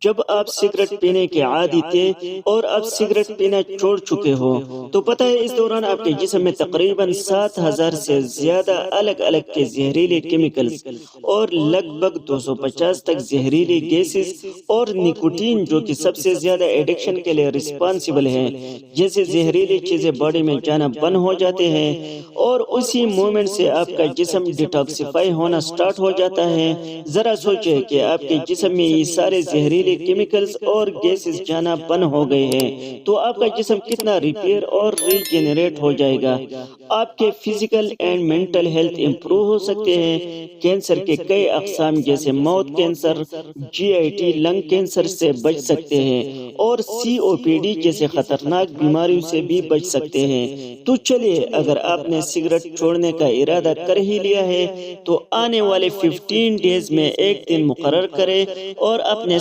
جب آپ سگریٹ پینے کے عادی تھے اور اب سگریٹ پینا چھوڑ چکے ہو تو پتہ ہے اس دوران آپ کے جسم میں تقریباً 7,000 سے زیادہ الگ الگ کے زہریلے کیمیکلز اور لگ بھگ 250 تک زہریلی گیسز اور نکوٹین جو کہ سب سے زیادہ ایڈکشن کے لیے رسپانسیبل ہیں جیسے زہریلی چیزیں باڈی میں جانا بند ہو جاتے ہیں، اور اسی مومنٹ سے آپ کا جسم ڈیٹاکسیفائی ہونا سٹارٹ ہو جاتا ہے۔ ذرا سوچیں کہ آپ کے جسم میں یہ سارے زہریلے کیمیکلز اور گیسز جانا بند ہو گئے ہیں تو آپ کا جسم کتنا ریپیئر اور ریجنریٹ ہو جائے گا۔ آپ کے physical and mental health improve ہو سکتے ہیں۔ کینسر کے کئی اقسام جیسے mouth cancer, G I T lung cancer سے بچ سکتے ہیں اور سی او پی ڈی جیسے خطرناک بیماریوں سے بھی بچ سکتے ہیں۔ تو چلیے، اگر آپ نے سگریٹ چھوڑنے کا ارادہ کر ہی لیا ہے تو آنے والے 15 ڈیز میں ایک دن مقرر کریں اور اپنے